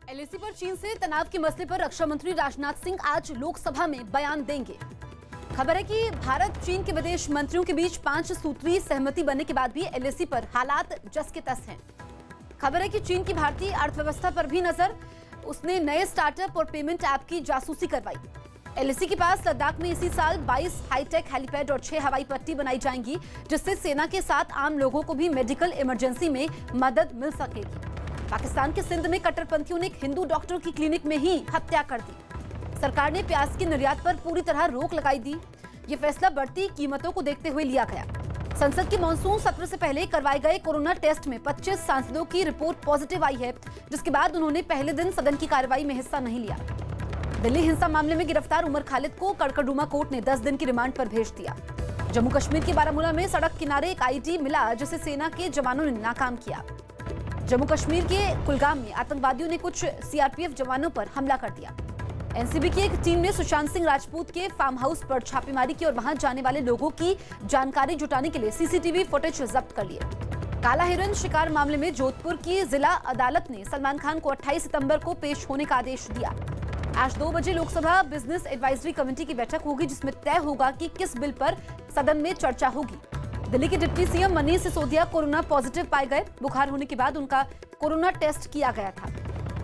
LAC पर चीन से तनाव के मसले पर रक्षा मंत्री राजनाथ सिंह आज लोकसभा में बयान देंगे। खबर है कि भारत चीन के विदेश मंत्रियों के बीच 5 सूत्री सहमति बनने के बाद भी एलएसी पर हालात जस के तस हैं। खबर है कि चीन की भारतीय अर्थव्यवस्था पर भी नजर, उसने नए स्टार्टअप और पेमेंट ऐप की जासूसी करवाई। एलएसी के पास लद्दाख में इसी साल 22 हाईटेक हेलीपैड और 6 हवाई पट्टी बनाई जाएंगी, जिससे सेना के साथ आम लोगों को भी मेडिकल इमरजेंसी में मदद मिल सकेगी। पाकिस्तान के सिंध में कट्टरपंथियों ने एक हिंदू डॉक्टर की क्लिनिक में ही हत्या कर दी। सरकार ने प्याज के निर्यात पर पूरी तरह रोक लगाई दी। ये फैसला बढ़ती कीमतों को देखते हुए लिया गया। संसद के मॉनसून सत्र से पहले करवाए गए कोरोना टेस्ट में 25 सांसदों की रिपोर्ट पॉजिटिव आई है, जिसके बाद उन्होंने पहले दिन सदन की कार्रवाई में हिस्सा नहीं लिया। दिल्ली हिंसा मामले में गिरफ्तार उमर खालिद को कड़कड़डूमा कोर्ट ने 10 दिन की रिमांड पर भेज दिया। जम्मू कश्मीर के बारामूला में सड़क किनारे एक आईडी मिला, जिसे सेना के जवानों ने नाकाम किया। जम्मू कश्मीर के कुलगाम में आतंकवादियों ने कुछ सीआरपीएफ जवानों पर हमला कर दिया। एनसीबी की एक टीम ने सुशांत सिंह राजपूत के फार्म हाउस पर छापेमारी की और वहां जाने वाले लोगों की जानकारी जुटाने के लिए सीसीटीवी फुटेज जब्त कर लिए। काला हिरन शिकार मामले में जोधपुर की जिला अदालत ने सलमान खान को 28 सितंबर को पेश होने का आदेश दिया। आज 2 बजे लोकसभा बिजनेस एडवाइजरी कमेटी की बैठक होगी, जिसमें तय होगा कि किस बिल पर सदन में चर्चा होगी। दिल्ली के deputy CM Manish Sisodia corona positive पाए गए। बुखार होने के बाद उनका कोरोना टेस्ट किया गया था।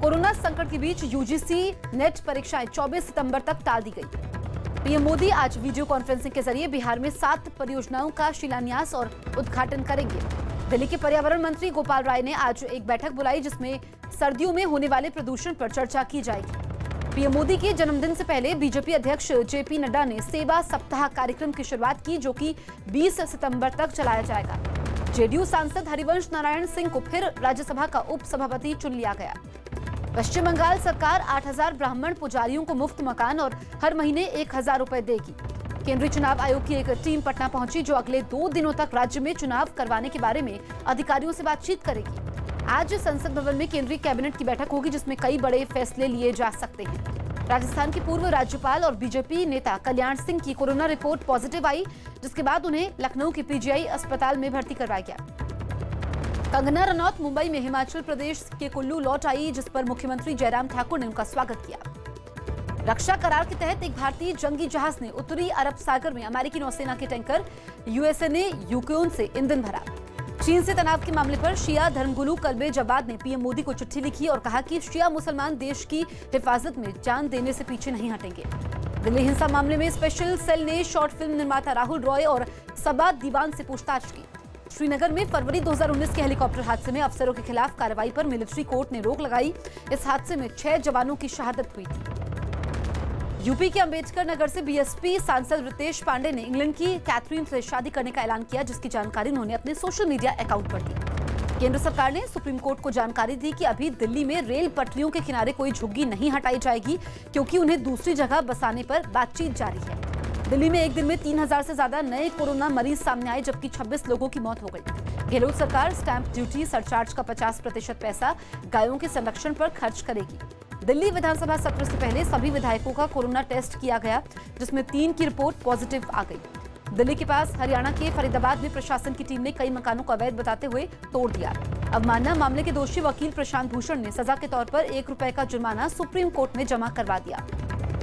कोरोना संकट के बीच यूजीसी नेट परीक्षाएं 24 सितंबर तक टाल दी गई। पीएम मोदी आज वीडियो कॉन्फ्रेंसिंग के जरिए बिहार में 7 परियोजनाओं का शिलान्यास और उद्घाटन करेंगे। दिल्ली के पर्यावरण मंत्री गोपाल राय ने आज एक बैठक बुलाई, जिसमें सर्दियों में होने वाले प्रदूषण पर चर्चा की जाएगी। पीएम मोदी के जन्मदिन से पहले बीजेपी अध्यक्ष जेपी नड्डा ने सेवा सप्ताह कार्यक्रम की शुरुआत की, जो कि 20 सितंबर तक चलाया जाएगा। जेडीयू सांसद हरिवंश नारायण सिंह को फिर राज्यसभा का उप सभापति चुन लिया गया। पश्चिम बंगाल सरकार 8000 ब्राह्मण पुजारियों को मुफ्त मकान और हर महीने 1000 रुपए देगी। केंद्रीय चुनाव आयोग की एक टीम पटना पहुंची, जो अगले 2 दिनों तक राज्य में चुनाव करवाने के बारे में अधिकारियों से बातचीत करेगी। आज संसद भवन में केंद्रीय कैबिनेट की बैठक होगी, जिसमें कई बड़े फैसले लिए जा सकते हैं। राजस्थान के पूर्व राज्यपाल और बीजेपी नेता कल्याण सिंह की कोरोना रिपोर्ट पॉजिटिव आई, जिसके बाद उन्हें लखनऊ के पीजीआई अस्पताल में भर्ती करवाया गया। कंगना रनौत मुंबई में हिमाचल प्रदेश के कुल्लू लौट आई, जिस पर मुख्यमंत्री जयराम ठाकुर ने उनका स्वागत किया। रक्षा करार के तहत एक भारतीय जंगी जहाज ने उत्तरी अरब सागर में अमेरिकी नौसेना के टैंकर यूएसएन यूकोन से ईंधन भरा। चीन से तनाव के मामले पर शिया धर्मगुरु कल्बे जवाद ने पीएम मोदी को चिट्ठी लिखी और कहा कि शिया मुसलमान देश की हिफाजत में जान देने से पीछे नहीं हटेंगे। दिल्ली हिंसा मामले में स्पेशल सेल ने शॉर्ट फिल्म निर्माता राहुल रॉय और सबा दीवान से पूछताछ की। श्रीनगर में फरवरी 2019 के हेलीकॉप्टर हादसे में अफसरों के खिलाफ कार्रवाई पर मिलिट्री कोर्ट ने रोक लगाई। इस हादसे में 6 जवानों की शहादत हुई थी। यूपी के अंबेडकर नगर से बीएसपी सांसद रितेश पांडे ने इंग्लैंड की कैथरीन से शादी करने का ऐलान किया, जिसकी जानकारी उन्होंने अपने सोशल मीडिया अकाउंट पर दी। केंद्र सरकार ने सुप्रीम कोर्ट को जानकारी दी कि अभी दिल्ली में रेल पटरियों के किनारे कोई झुग्गी नहीं हटाई जाएगी, क्योंकि उन्हें दूसरी जगह बसाने पर बातचीत जारी है। दिल्ली में एक दिन में 3000 से ज्यादा नए कोरोना मरीज सामने आए, जबकि 26 लोगों की मौत हो गई। गहलोत सरकार स्टैंप ड्यूटी सरचार्ज का 50% पैसा गायों के संरक्षण पर खर्च करेगी। दिल्ली विधानसभा सत्र से पहले सभी विधायकों का कोरोना टेस्ट किया गया, जिसमें 3 की रिपोर्ट पॉजिटिव आ गई। दिल्ली के पास हरियाणा के फरीदाबाद में प्रशासन की टीम ने कई मकानों को अवैध बताते हुए तोड़ दिया। अवमानना मामले के दोषी वकील प्रशांत भूषण ने सजा के तौर पर 1 रुपए का जुर्माना सुप्रीम कोर्ट में जमा करवा दिया।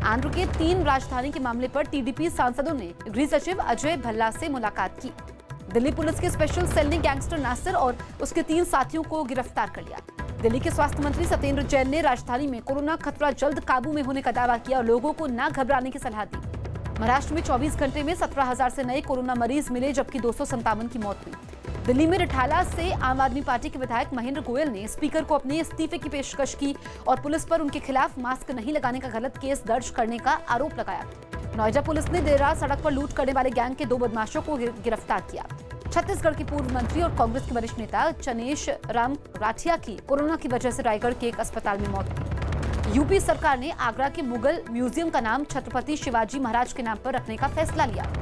आंध्र के 3 राजधानी के मामले पर टीडीपी सांसदों ने गृह सचिव अजय भल्ला से मुलाकात की। दिल्ली पुलिस के स्पेशल सेल ने गैंगस्टर नासिर और उसके 3 साथियों को गिरफ्तार कर लिया। दिल्ली के स्वास्थ्य मंत्री सत्येंद्र जैन ने राजधानी में कोरोना खतरा जल्द काबू में होने का दावा किया और लोगों को न घबराने की सलाह दी। महाराष्ट्र में 24 घंटे में 17,000 से नए कोरोना मरीज मिले, जबकि 257 की मौत हुई। दिल्ली में रिठाला से आम आदमी पार्टी के विधायक महेंद्र गोयल ने स्पीकर को अपने इस्तीफे की पेशकश की और पुलिस पर उनके खिलाफ मास्क नहीं लगाने का गलत केस दर्ज करने का आरोप लगाया। नोएडा पुलिस ने देर रात सड़क पर लूट करने वाले गैंग के 2 बदमाशों को गिरफ्तार किया। छत्तीसगढ़ के पूर्व मंत्री और कांग्रेस के वरिष्ठ नेता चनेश राम राठिया की कोरोना की वजह से रायगढ़ के एक अस्पताल में मौत हुई। यूपी सरकार ने आगरा के मुगल म्यूजियम का नाम छत्रपति शिवाजी महाराज के नाम पर रखने का फैसला लिया।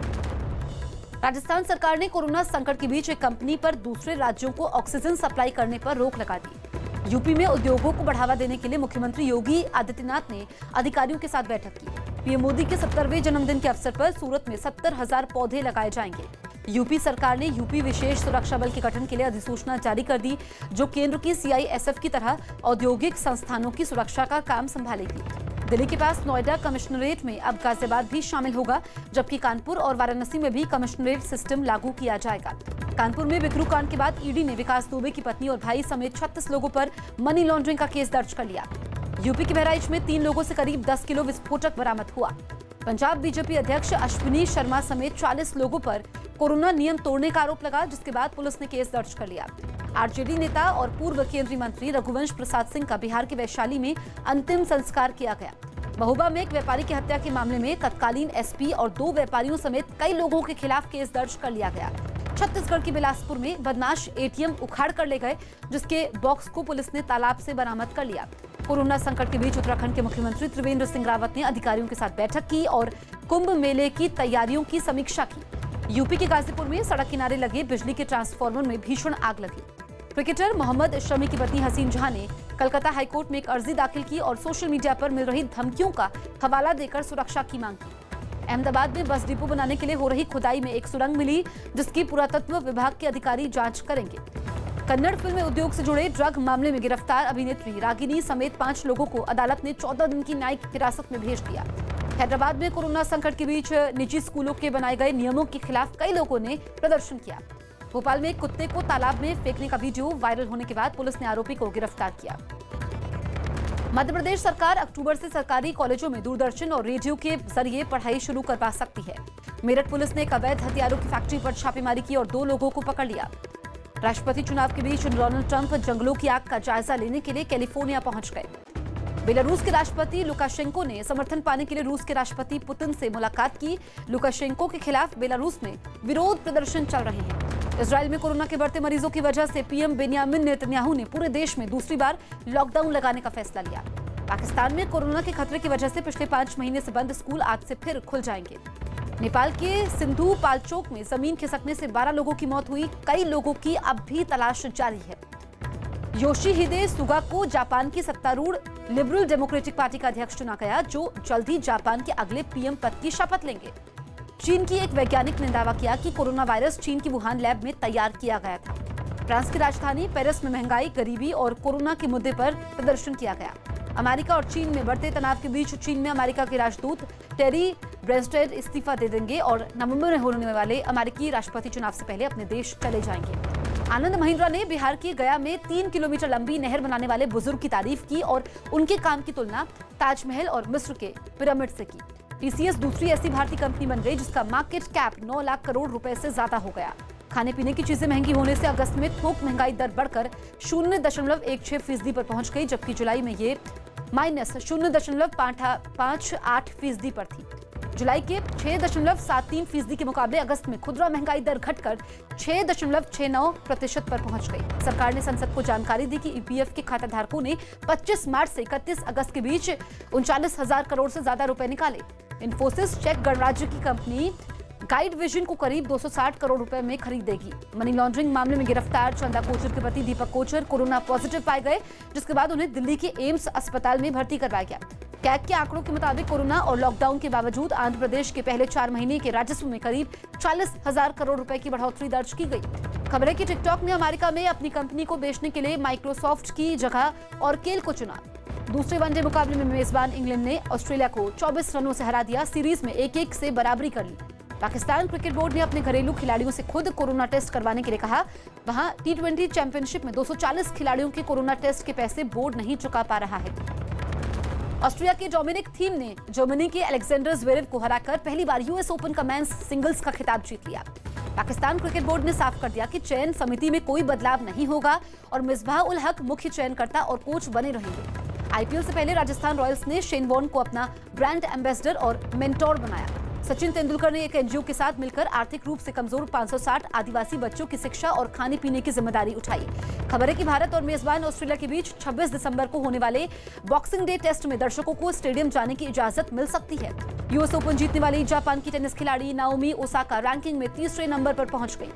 राजस्थान सरकार ने कोरोना संकट के बीच एक कंपनी पर दूसरे राज्यों को ऑक्सीजन सप्लाई करने पर रोक लगा दी। यूपी में उद्योगों को बढ़ावा देने के लिए मुख्यमंत्री योगी आदित्यनाथ ने अधिकारियों के साथ बैठक की। पीएम मोदी के 70वें जन्मदिन के अवसर पर सूरत में 70,000 पौधे लगाए जाएंगे। यूपी सरकार ने यूपी विशेष सुरक्षा बल के गठन के लिए अधिसूचना जारी कर दी, जो केंद्र की सीआईएसएफ की तरह औद्योगिक संस्थानों की सुरक्षा का काम संभालेगी। दिल्ली के पास नोएडा कमिश्नरेट में अब गाजियाबाद भी शामिल होगा, जबकि कानपुर और वाराणसी में भी कमिश्नरेट सिस्टम लागू किया जाएगा। कानपुर में बिकरू कांड के बाद ईडी ने विकास दुबे की पत्नी और भाई समेत 36 लोगों पर मनी लॉन्ड्रिंग का केस दर्ज कर लिया। यूपी के बहराइच में 3 लोगों से करीब 10 किलो विस्फोटक बरामद हुआ। पंजाब बीजेपी अध्यक्ष अश्विनी शर्मा समेत 40 लोगों पर कोरोना नियम तोड़ने का आरोप लगा, जिसके बाद पुलिस ने केस दर्ज कर लिया। आरजेडी नेता और पूर्व केंद्रीय मंत्री रघुवंश प्रसाद सिंह का बिहार के वैशाली में अंतिम संस्कार किया गया। महोबा में एक व्यापारी की हत्या के मामले में तत्कालीन एसपी और 2 व्यापारियों समेत कई लोगों के खिलाफ केस दर्ज कर लिया गया। छत्तीसगढ़ के बिलासपुर में बदमाश एटीएम उखाड़ कर ले गए, जिसके बॉक्स को पुलिस ने तालाब से बरामद कर लिया। कोरोना संकट के बीच उत्तराखंड के मुख्यमंत्री त्रिवेंद्र सिंह रावत ने अधिकारियों के साथ बैठक की और कुंभ मेले की तैयारियों की समीक्षा की। यूपी के गाजीपुर में सड़क किनारे लगे बिजली के ट्रांसफार्मर में भीषण आग लगी। क्रिकेटर मोहम्मद शमी की पत्नी हसीन जहां ने कलकत्ता हाईकोर्ट में एक अर्जी दाखिल की और सोशल मीडिया पर मिल रही धमकियों का हवाला देकर सुरक्षा की मांग की। अहमदाबाद में बस डिपो बनाने के लिए हो रही खुदाई में एक सुरंग मिली, जिसकी पुरातत्व विभाग के अधिकारी जांच करेंगे। कन्नड़ फिल्म उद्योग से जुड़े ड्रग मामले में गिरफ्तार अभिनेत्री रागिनी समेत 5 लोगों को अदालत ने 14 दिन की न्यायिक हिरासत में भेज दिया। हैदराबाद में कोरोना संकट के बीच निजी स्कूलों के बनाए गए नियमों के खिलाफ कई लोगों ने प्रदर्शन किया। भोपाल में एक कुत्ते को तालाब में फेंकने का वीडियो वायरल होने के बाद पुलिस ने आरोपी को गिरफ्तार किया। मध्य प्रदेश सरकार अक्टूबर से सरकारी कॉलेजों में दूरदर्शन और रेडियो के जरिए पढ़ाई शुरू करवा सकती है। मेरठ पुलिस ने एक अवैध हथियारों की फैक्ट्री पर छापेमारी की और 2 लोगों को पकड़ लिया। राष्ट्रपति चुनाव के बीच डोनाल्ड ट्रंप जंगलों की आग का जायजा लेने के लिए कैलिफोर्निया पहुंच गए। बेलारूस के राष्ट्रपति लुकाशेंको ने समर्थन पाने के लिए रूस के राष्ट्रपति पुतिन से मुलाकात की। लुकाशेंको के खिलाफ बेलारूस में विरोध प्रदर्शन चल रहे हैं। इजराइल में कोरोना के बढ़ते मरीजों की वजह से पीएम बेंयामिन नेतन्याहू ने पूरे देश में दूसरी बार लॉकडाउन लगाने का फैसला लिया। पाकिस्तान में कोरोना के खतरे की वजह से पिछले 5 महीने से बंद स्कूल आज से फिर खुल जाएंगे। नेपाल के सिंधु पाल्चोक में जमीन खिसकने से 12 लोगों की मौत हुई। कई लोगों की अब भी तलाश जारी है। योशिहिदे सुगा को जापान की सत्तारूढ़ लिबरल डेमोक्रेटिक पार्टी का अध्यक्ष चुना गया, जो जल्द ही जापान के अगले पीएम पद की शपथ लेंगे। चीन की एक वैज्ञानिक ने दावा किया कि कोरोना वायरस चीन की वुहान लैब में तैयार किया गया था। फ्रांस की राजधानी पेरिस में महंगाई, गरीबी और कोरोना के मुद्दे पर प्रदर्शन किया गया। अमेरिका और चीन में बढ़ते तनाव के बीच चीन में अमेरिका के राजदूत टेरी ब्रेस्टेड इस्तीफा दे देंगे और नवंबर में होने वाले अमेरिकी राष्ट्रपति चुनाव से पहले अपने देश चले जाएंगे। आनंद महिंद्रा ने बिहार की गया में 3 किलोमीटर लंबी नहर बनाने वाले बुजुर्ग की तारीफ की और उनके काम की तुलना ताजमहल और मिस्र के पिरामिड से की। टीसीएस दूसरी ऐसी भारतीय कंपनी बन गई जिसका मार्केट कैप 9 लाख करोड़ रुपए से ज्यादा हो गया। खाने पीने की चीजें महंगी होने से अगस्त में थोक महंगाई दर बढ़कर 0.16% पर पहुंच गई, जबकि जुलाई में ये -0.58% पर थी। जुलाई के 6.73% के मुकाबले अगस्त में खुदरा महंगाई दर घटकर 6.69% पर पहुंच गई। सरकार ने संसद को जानकारी दी कि ईपीएफ के खाताधारकों ने 25 मार्च से 31 अगस्त के बीच 39,000 करोड़ से ज्यादा रुपए निकाले। इन्फोसिस चेक गणराज्य की कंपनी गाइड विजन को करीब 260 करोड़ रुपए में खरीदेगी। मनी लॉन्ड्रिंग मामले में गिरफ्तार चंदा कोचर के पति दीपक कोचर कोरोना पॉजिटिव पाए गए, जिसके बाद उन्हें दिल्ली के एम्स अस्पताल में भर्ती करवाया गया। कैग के आंकड़ों के मुताबिक कोरोना और लॉकडाउन के बावजूद आंध्र प्रदेश के पहले 4 महीने के राजस्व में करीब 40,000 करोड़ रुपए की बढ़ोतरी दर्ज की गई। खबर है कि टिकटॉक ने अमेरिका में अपनी कंपनी को बेचने के लिए माइक्रोसॉफ्ट की जगह ऑरकेल को चुना। दूसरे वनडे मुकाबले में मेजबान इंग्लैंड ने ऑस्ट्रेलिया को 24 रनों से हरा दिया। सीरीज में 1-1 से बराबरी कर ली। पाकिस्तान क्रिकेट बोर्ड ने अपने घरेलू खिलाड़ियों से खुद कोरोना टेस्ट करवाने के लिए कहा। वहां टी20 चैंपियनशिप में 240 खिलाड़ियों के कोरोना टेस्ट के पैसे बोर्ड नहीं चुका पा रहा है। ऑस्ट्रिया के डोमिनिक थीम ने जर्मनी के अलेक्जेंडर ज़्वेरेव को हराकर पहली बार यूएस ओपन का मेंस सिंगल्स का खिताब जीत लिया। पाकिस्तान क्रिकेट बोर्ड ने साफ कर दिया कि चयन समिति में कोई बदलाव नहीं होगा और मिसबाह उल हक मुख्य चयनकर्ता और कोच बने रहेंगे। आईपीएल से पहले राजस्थान रॉयल्स ने शेन वॉर्न को अपना ब्रांड एम्बेसडर और मेंटोर बनाया। सचिन तेंदुलकर ने एक एनजीओ के साथ मिलकर आर्थिक रूप से कमजोर 560 आदिवासी बच्चों की शिक्षा और खाने पीने की जिम्मेदारी उठाई। खबर है कि भारत और मेजबान ऑस्ट्रेलिया के बीच 26 दिसंबर को होने वाले बॉक्सिंग डे टेस्ट में दर्शकों को स्टेडियम जाने की इजाजत मिल सकती है। यूएस ओपन जीतने वाली जापान की टेनिस खिलाड़ी नाओमी ओसाका रैंकिंग में 3रे नंबर पर पहुंच गई।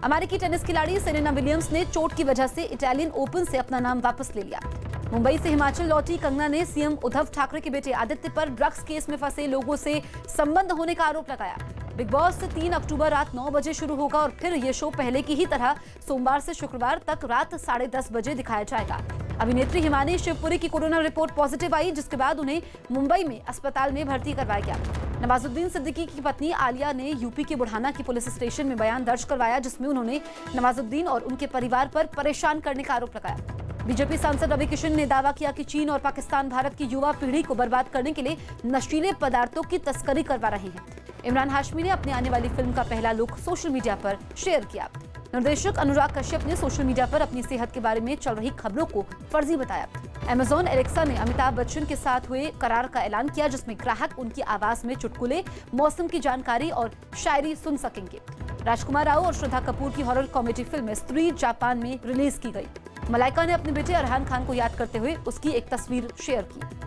अमेरिकी टेनिस खिलाड़ी सेरेना विलियम्स ने चोट की वजह से इटालियन ओपन से अपना नाम वापस ले लिया। मुंबई से हिमाचल लौटी कंगना ने सीएम उद्धव ठाकरे के बेटे आदित्य पर ड्रग्स केस में फंसे लोगों से संबंध होने का आरोप लगाया। बिग बॉस 3 अक्टूबर रात 9 बजे शुरू होगा और फिर ये शो पहले की ही तरह सोमवार से शुक्रवार तक रात 10:30 बजे दिखाया जाएगा। अभिनेत्री हिमानी शिवपुरी की कोरोना रिपोर्ट पॉजिटिव आई, जिसके बाद उन्हें मुंबई में अस्पताल में भर्ती करवाया गया। नवाजुद्दीन सिद्दीकी की पत्नी आलिया ने यूपी के बुढ़ाना के पुलिस स्टेशन में बयान दर्ज करवाया, जिसमें उन्होंने नवाजुद्दीन और उनके परिवार पर परेशान करने का आरोप लगाया। बीजेपी सांसद रवि किशन ने दावा किया कि चीन और पाकिस्तान भारत की युवा पीढ़ी को बर्बाद करने के लिए नशीले पदार्थों की तस्करी करवा रहे हैं। इमरान हाशमी ने अपनी आने वाली फिल्म का पहला लुक सोशल मीडिया पर शेयर किया। निर्देशक अनुराग कश्यप ने सोशल मीडिया पर अपनी सेहत के बारे में चल रही खबरों को फर्जी बताया। अमेजॉन एलेक्सा ने अमिताभ बच्चन के साथ हुए करार का ऐलान किया, जिसमें ग्राहक उनकी आवाज में चुटकुले, मौसम की जानकारी और शायरी सुन सकेंगे। राजकुमार राव और श्रद्धा कपूर की हॉरर कॉमेडी फिल्म स्त्री जापान में रिलीज की गई। मलाइका ने अपने बेटे अरहान खान को याद करते हुए उसकी एक तस्वीर शेयर की।